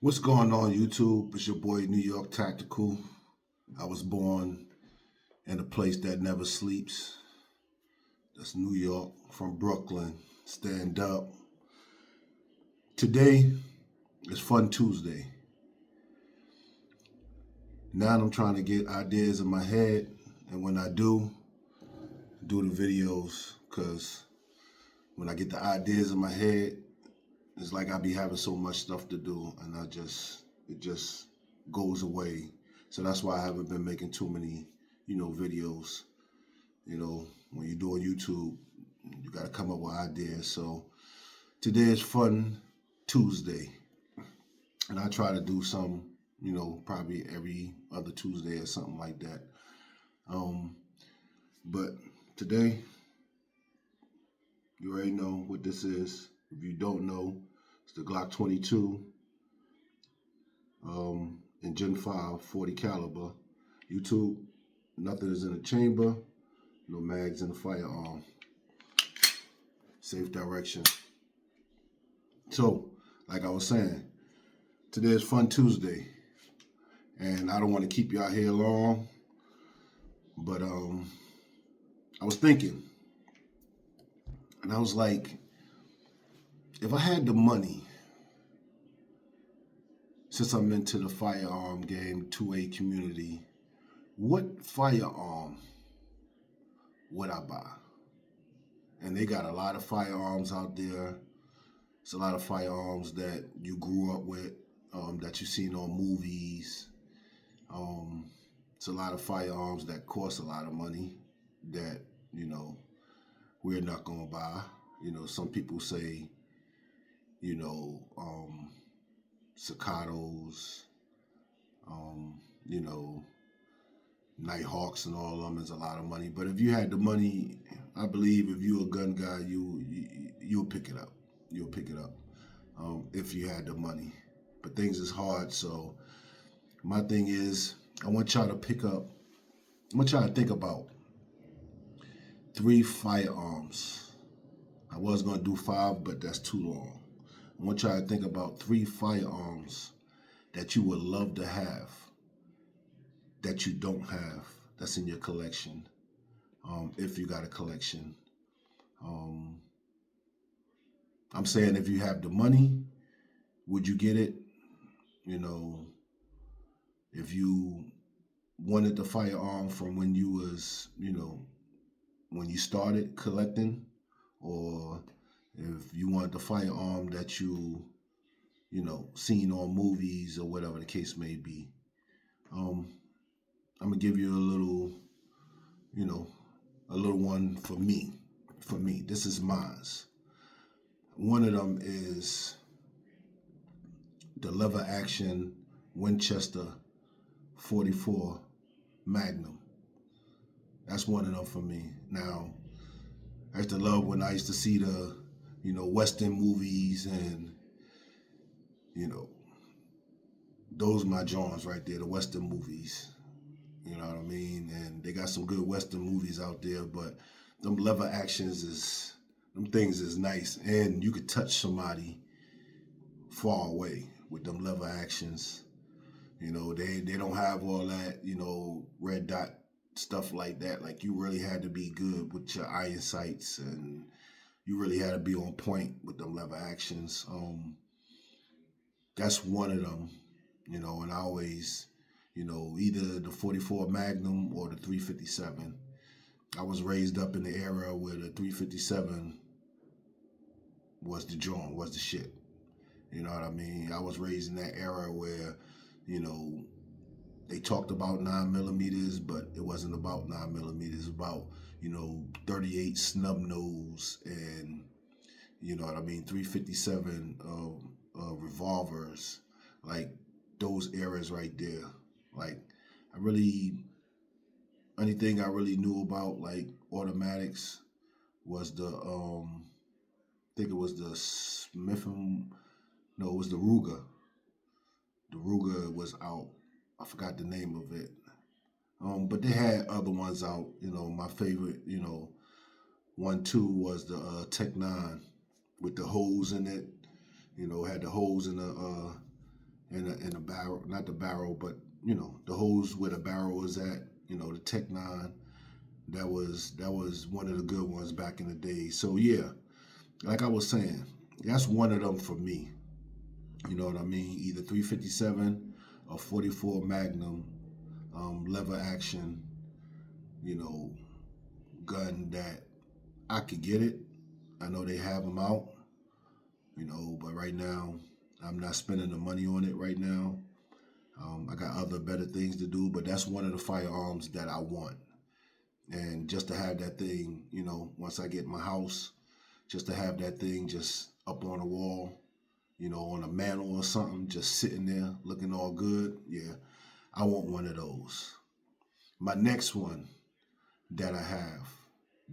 What's going on, YouTube? It's your boy New York Tactical. I was born in a place that never sleeps. That's New York, from Brooklyn. Stand up. Today is Fun Tuesday. Now I'm trying to get ideas in my head, and when I do the videos, because when I get the ideas in my head, it's like I be having so much stuff to do, and it just goes away. So that's why I haven't been making too many, videos. When you're doing YouTube, you got to come up with ideas. So today is Fun Tuesday, and I try to do some, probably every other Tuesday or something like that. But today, you already know what this is. If you don't know, it's the Glock 22 and Gen 5 40 caliber. YouTube, nothing is in the chamber, no mags in the firearm. Safe direction. So, like I was saying, today is Fun Tuesday, and I don't want to keep y'all here long, but I was thinking, and I was like, if I had the money, since I'm into the firearm game, 2A community, what firearm would I buy? And they got a lot of firearms out there. It's a lot of firearms that you grew up with, that you've seen on movies. It's a lot of firearms that cost a lot of money that, we're not going to buy. Some people say, Staccatos, you know, Nighthawks and all of them is a lot of money. But if you had the money, I believe if you're a gun guy, you'll pick it up. You'll pick it up if you had the money. But things is hard, so my thing is, I want y'all to think about 3 firearms. I was gonna do 5, but that's too long. I want y'all to think about 3 firearms that you would love to have, that you don't have, that's in your collection, if you got a collection. I'm saying if you have the money, would you get it? If you wanted the firearm from when you was, when you started collecting, or if you wanted the firearm that seen on movies or whatever the case may be. I'm gonna give you a little one for me. For me, this is mine. One of them is the lever action Winchester 44 Magnum. That's one of them for me. Now, I used to love when I used to see the, Western movies, and, those are my joints right there, the Western movies. You know what I mean? And they got some good Western movies out there, but them lever actions them things is nice. And you could touch somebody far away with them lever actions. They don't have all that, red dot stuff like that. Like, you really had to be good with your iron sights, and you really had to be on point with them lever actions. That's one of them, and I always, either the 44 Magnum or the 357. I was raised up in the era where the 357 was the joint, was the shit. You know what I mean? I was raised in that era where, they talked about 9mm, but it wasn't about 9mm. It was about, 38 snub nose, and, 357 revolvers, like those eras right there. Like, only thing I really knew about, like, automatics was I think it was the Smith and, no, it was the Ruger. The Ruger was out. I forgot the name of it. But they had other ones out. My favorite, one too was the Tech 9 with the holes in it. Had the holes in in a barrel, not the barrel, but the hose where the barrel is at. The Tech Nine. That was one of the good ones back in the day. So yeah, like I was saying, that's one of them for me. You know what I mean? Either 357 or 44 Magnum, lever action. You know, gun that I could get it. I know they have them out. But right now I'm not spending the money on it right now. I got other better things to do, but that's one of the firearms that I want. And just to have that thing, once I get my house, just to have that thing just up on the wall, on a mantle or something, just sitting there looking all good. Yeah, I want one of those. My next one that I have,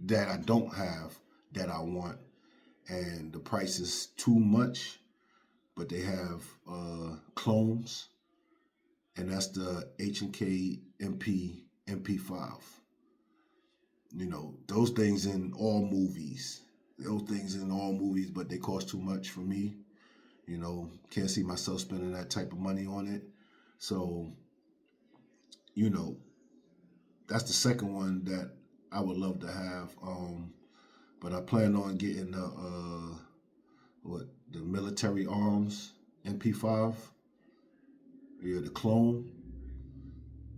that I don't have, that I want, and the price is too much, but they have clones, and that's the H&K MP5. Those things in all movies. Those things in all movies, but they cost too much for me. Can't see myself spending that type of money on it. So, you know, that's the second one that I would love to have. But I plan on getting the military arms MP5. Yeah, the clone.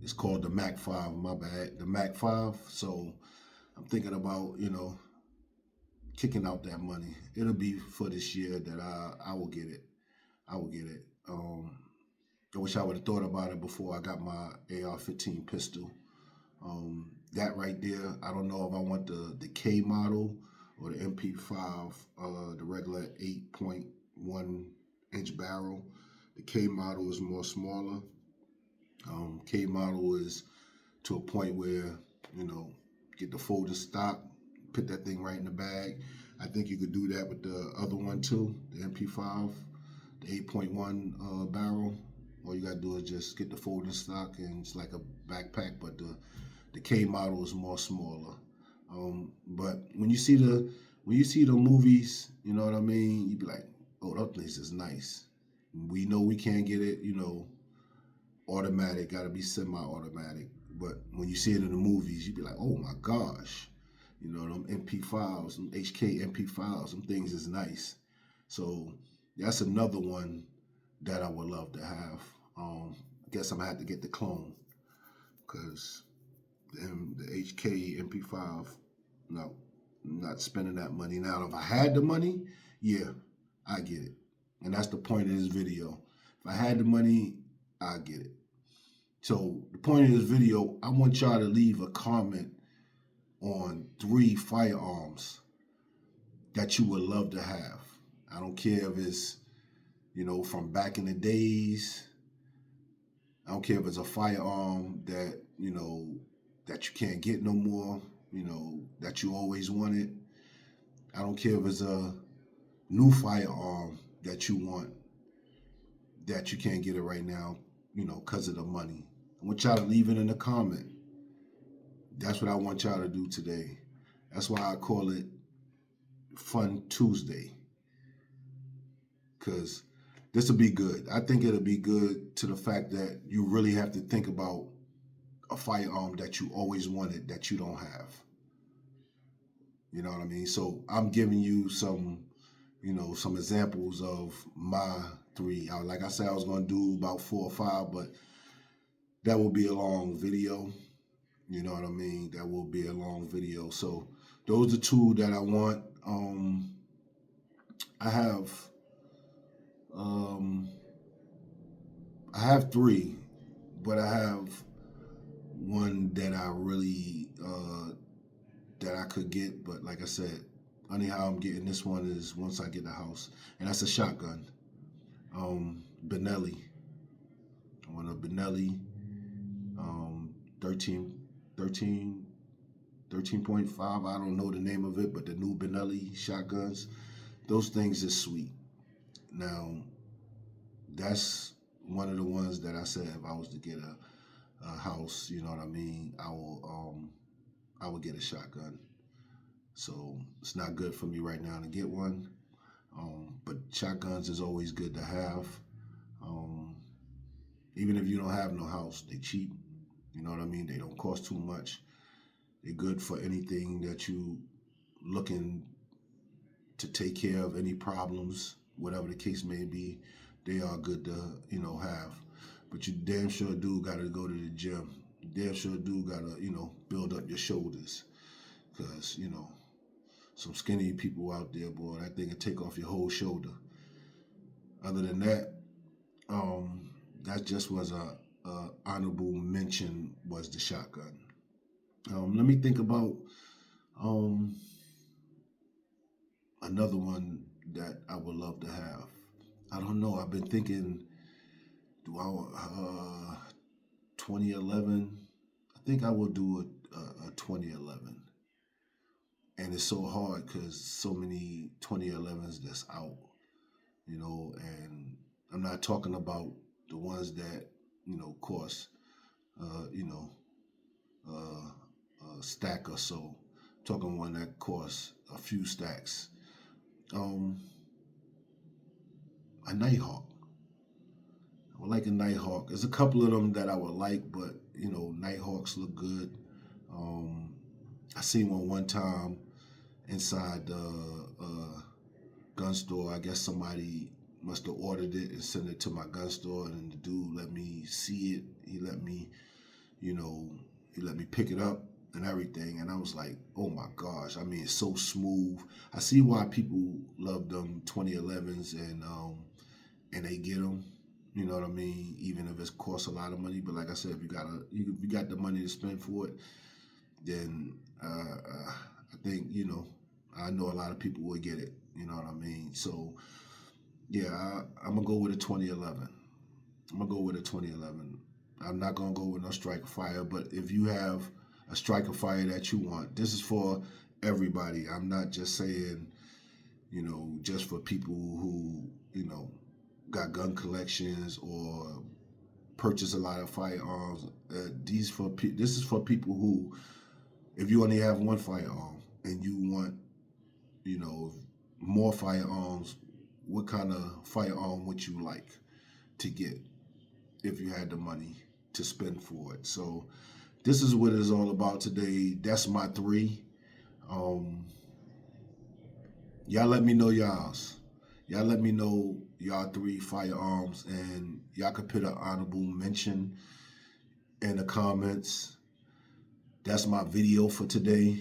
It's called the Mac 5. My bad, the Mac 5. So I'm thinking about kicking out that money. It'll be for this year that I will get it. I will get it. I wish I would have thought about it before I got my AR-15 pistol. That right there, I don't know if I want the K model or the MP5, the regular 8.1 inch barrel. The K model is more smaller. K model is to a point where, get the folding stock, put that thing right in the bag. I think you could do that with the other one too, the MP5, the 8.1 barrel. All you gotta do is just get the folding stock, and it's like a backpack, but the K model is more smaller. But when you see the movies, you know what I mean. You be like, oh, that place is nice. We know we can't get it, automatic. Got to be semi-automatic. But when you see it in the movies, you be like, oh my gosh, them MP5s, them HK MP5s, them things is nice. So that's another one that I would love to have. I guess I'm gonna have to get the clone because the HK MP5, no, I'm not spending that money. Now, if I had the money, yeah, I get it. And that's the point of this video. If I had the money, I get it. So the point of this video, I want y'all to leave a comment on 3 firearms that you would love to have. I don't care if it's, from back in the days. I don't care if it's a firearm that, that you can't get no more, that you always wanted. I don't care if it's a new firearm that you want that you can't get it right now, because of the money. I want y'all to leave it in the comment. That's what I want y'all to do today. That's why I call it Fun Tuesday. Because this will be good. I think it'll be good to the fact that you really have to think about a firearm that you always wanted that you don't have. You know what I mean? So I'm giving you some examples of my 3. Like I said, I was going to do about 4 or 5, but that will be a long video. You know what I mean? That will be a long video. So those are 2 that I want. I have I have 3, but I have one that I really that I could get. But like I said, only how I'm getting this one is once I get the house, and that's a shotgun. Benelli. I want a Benelli 13, 13, 13.5. I don't know the name of it, but the new Benelli shotguns, those things is sweet. Now, that's one of the ones that I said if I was to get a house, you know what I mean, I would get a shotgun. So it's not good for me right now to get one. But shotguns is always good to have. Even if you don't have no house, they cheap. You know what I mean? They don't cost too much. They're good for anything that you looking to take care of, any problems, whatever the case may be. They are good to, have. But you damn sure do gotta go to the gym. You damn sure do gotta, build up your shoulders. Cause, some skinny people out there, boy, that thing can take off your whole shoulder. Other than that, that just was a honorable mention, was the shotgun. Let me think about um, another one that I would love to have. I don't know. I've been thinking, do I 2011? I think I will do a 2011, and it's so hard because so many 2011s that's out, and I'm not talking about the ones that cost, you know, a stack or so. I'm talking one that costs a few stacks. Um, a Nighthawk. I would like a Nighthawk. There's a couple of them that I would like, but Nighthawks look good. Um, I seen one time inside the gun store. I guess somebody must have ordered it and sent it to my gun store, and the dude let me see it. You know, he let me pick it up and everything, and I was like, oh my gosh! I mean, it's so smooth. I see why people love them 2011s, and they get them. You know what I mean? Even if it costs a lot of money, but like I said, if you got the money to spend for it, then I think I know a lot of people will get it. You know what I mean? So yeah, I'm gonna go with a 2011. I'm gonna go with a 2011. I'm not gonna go with no Striker Fire, but if you have a Striker Fire that you want, this is for everybody. I'm not just saying, just for people who, got gun collections or purchase a lot of firearms. This is for people who, if you only have one firearm and you want, you know, more firearms, what kind of firearm would you like to get if you had the money to spend for it? So this is what it's all about today. That's my three. Um, y'all let me know y'all's. Y'all let me know y'all three firearms, and y'all could put an honorable mention in the comments. That's my video for today,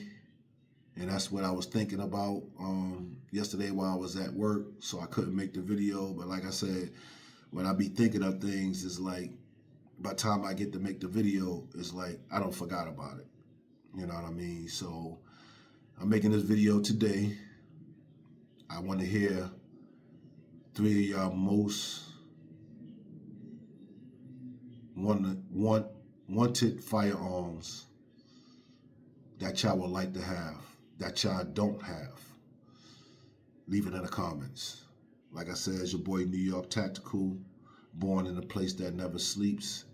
and that's what I was thinking about yesterday while I was at work, so I couldn't make the video. But like I said, when I be thinking of things, it's like by the time I get to make the video, it's like I don't forgot about it. You know what I mean? So I'm making this video today. I want to hear three of y'all most wanted firearms that y'all would like to have, that y'all don't have. Leave it in the comments. Like I said, it's your boy New York Tactical, born in a place that never sleeps.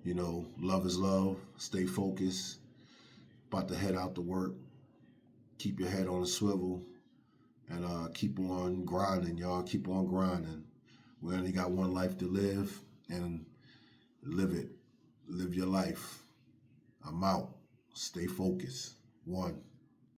Love is love. Stay focused. About to head out to work. Keep your head on a swivel and keep on grinding, y'all. Keep on grinding. We only got one life to live, and live it. Live your life. I'm out. Stay focused. One.